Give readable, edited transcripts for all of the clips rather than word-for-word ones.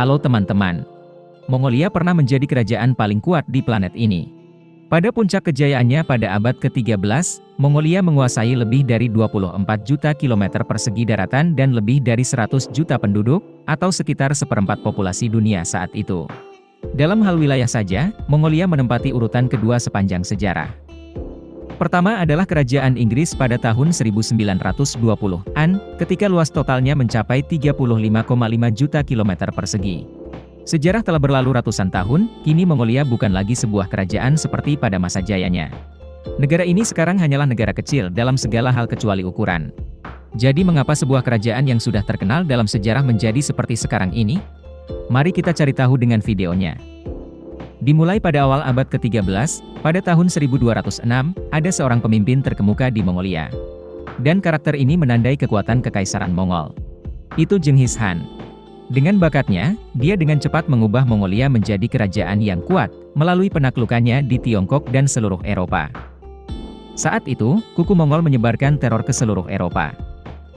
Halo teman-teman. Mongolia pernah menjadi kerajaan paling kuat di planet ini. Pada puncak kejayaannya pada abad ke-13, Mongolia menguasai lebih dari 24 juta kilometer persegi daratan dan lebih dari 100 juta penduduk, atau sekitar seperempat populasi dunia saat itu. Dalam hal wilayah saja, Mongolia menempati urutan kedua sepanjang sejarah. Pertama adalah Kerajaan Inggris pada tahun 1920-an, ketika luas totalnya mencapai 35,5 juta kilometer persegi. Sejarah telah berlalu ratusan tahun, kini Mongolia bukan lagi sebuah kerajaan seperti pada masa jayanya. Negara ini sekarang hanyalah negara kecil dalam segala hal kecuali ukuran. Jadi mengapa sebuah kerajaan yang sudah terkenal dalam sejarah menjadi seperti sekarang ini? Mari kita cari tahu dengan videonya. Dimulai pada awal abad ke-13, pada tahun 1206, ada seorang pemimpin terkemuka di Mongolia. Dan karakter ini menandai kekuatan kekaisaran Mongol. Itu Genghis Khan. Dengan bakatnya, dia dengan cepat mengubah Mongolia menjadi kerajaan yang kuat, melalui penaklukannya di Tiongkok dan seluruh Eropa. Saat itu, kuku Mongol menyebarkan teror ke seluruh Eropa.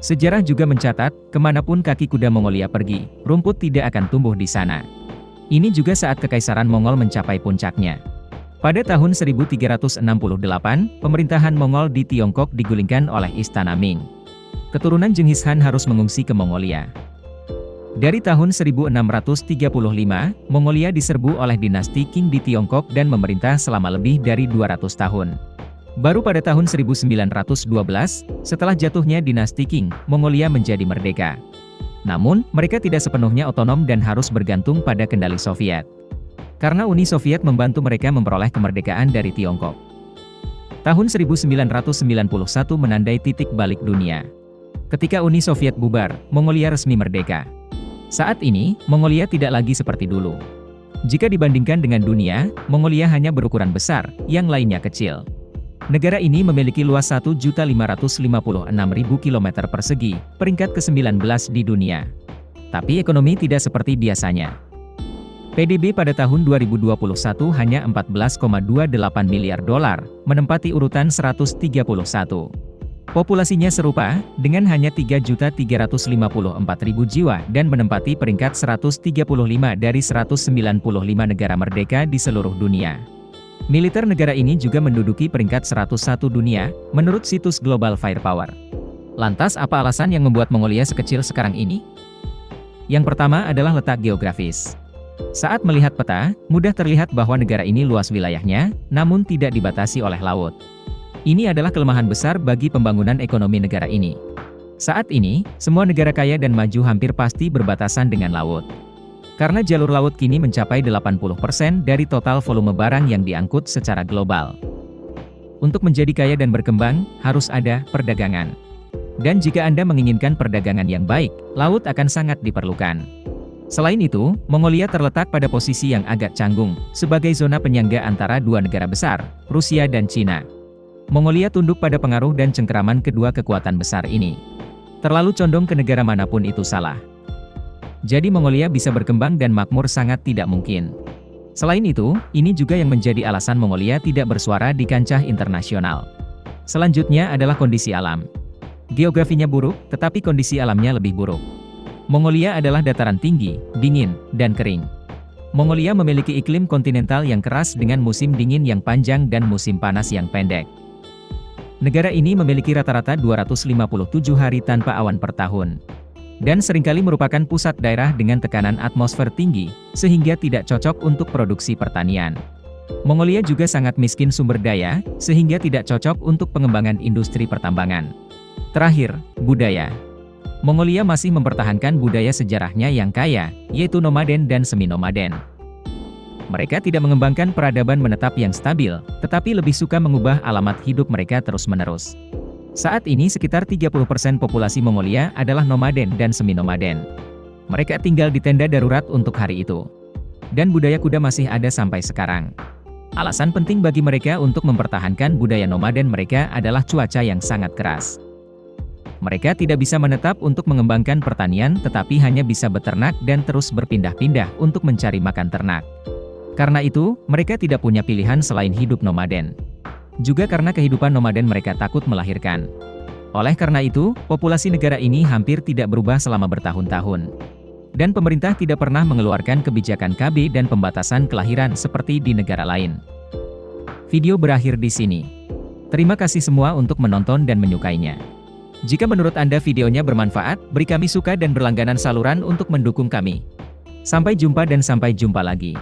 Sejarah juga mencatat, kemanapun kaki kuda Mongolia pergi, rumput tidak akan tumbuh di sana. Ini juga saat kekaisaran Mongol mencapai puncaknya. Pada tahun 1368, pemerintahan Mongol di Tiongkok digulingkan oleh Istana Ming. Keturunan Genghis Khan harus mengungsi ke Mongolia. Dari tahun 1635, Mongolia diserbu oleh dinasti Qing di Tiongkok dan memerintah selama lebih dari 200 tahun. Baru pada tahun 1912, setelah jatuhnya dinasti Qing, Mongolia menjadi merdeka. Namun, mereka tidak sepenuhnya otonom dan harus bergantung pada kendali Soviet. Karena Uni Soviet membantu mereka memperoleh kemerdekaan dari Tiongkok. Tahun 1991 menandai titik balik dunia. Ketika Uni Soviet bubar, Mongolia resmi merdeka. Saat ini, Mongolia tidak lagi seperti dulu. Jika dibandingkan dengan dunia, Mongolia hanya berukuran besar, yang lainnya kecil. Negara ini memiliki luas 1.556.000 km persegi, peringkat ke-19 di dunia. Tapi ekonomi tidak seperti biasanya. PDB pada tahun 2021 hanya 14,28 miliar dolar, menempati urutan 131. Populasinya serupa, dengan hanya 3.354.000 jiwa dan menempati peringkat 135 dari 195 negara merdeka di seluruh dunia. Militer negara ini juga menduduki peringkat 101 dunia, menurut situs Global Firepower. Lantas apa alasan yang membuat Mongolia sekecil sekarang ini? Yang pertama adalah letak geografis. Saat melihat peta, mudah terlihat bahwa negara ini luas wilayahnya, namun tidak dibatasi oleh laut. Ini adalah kelemahan besar bagi pembangunan ekonomi negara ini. Saat ini, semua negara kaya dan maju hampir pasti berbatasan dengan laut. Karena jalur laut kini mencapai 80% dari total volume barang yang diangkut secara global. Untuk menjadi kaya dan berkembang, harus ada perdagangan. Dan jika Anda menginginkan perdagangan yang baik, laut akan sangat diperlukan. Selain itu, Mongolia terletak pada posisi yang agak canggung, sebagai zona penyangga antara dua negara besar, Rusia dan Cina. Mongolia tunduk pada pengaruh dan cengkeraman kedua kekuatan besar ini. Terlalu condong ke negara manapun itu salah. Jadi Mongolia bisa berkembang dan makmur sangat tidak mungkin. Selain itu, ini juga yang menjadi alasan Mongolia tidak bersuara di kancah internasional. Selanjutnya adalah kondisi alam. Geografinya buruk, tetapi kondisi alamnya lebih buruk. Mongolia adalah dataran tinggi, dingin, dan kering. Mongolia memiliki iklim kontinental yang keras dengan musim dingin yang panjang dan musim panas yang pendek. Negara ini memiliki rata-rata 257 hari tanpa awan per tahun. Dan seringkali merupakan pusat daerah dengan tekanan atmosfer tinggi, sehingga tidak cocok untuk produksi pertanian. Mongolia juga sangat miskin sumber daya, sehingga tidak cocok untuk pengembangan industri pertambangan. Terakhir, budaya. Mongolia masih mempertahankan budaya sejarahnya yang kaya, yaitu nomaden dan semi-nomaden. Mereka tidak mengembangkan peradaban menetap yang stabil, tetapi lebih suka mengubah alamat hidup mereka terus-menerus. Saat ini sekitar 30% populasi Mongolia adalah nomaden dan semi-nomaden. Mereka tinggal di tenda darurat untuk hari itu. Dan budaya kuda masih ada sampai sekarang. Alasan penting bagi mereka untuk mempertahankan budaya nomaden mereka adalah cuaca yang sangat keras. Mereka tidak bisa menetap untuk mengembangkan pertanian tetapi hanya bisa beternak dan terus berpindah-pindah untuk mencari makan ternak. Karena itu, mereka tidak punya pilihan selain hidup nomaden. Juga karena kehidupan nomaden mereka takut melahirkan. Oleh karena itu, populasi negara ini hampir tidak berubah selama bertahun-tahun. Dan pemerintah tidak pernah mengeluarkan kebijakan KB dan pembatasan kelahiran seperti di negara lain. Video berakhir di sini. Terima kasih semua untuk menonton dan menyukainya. Jika menurut Anda videonya bermanfaat, beri kami suka dan berlangganan saluran untuk mendukung kami. Sampai jumpa dan sampai jumpa lagi.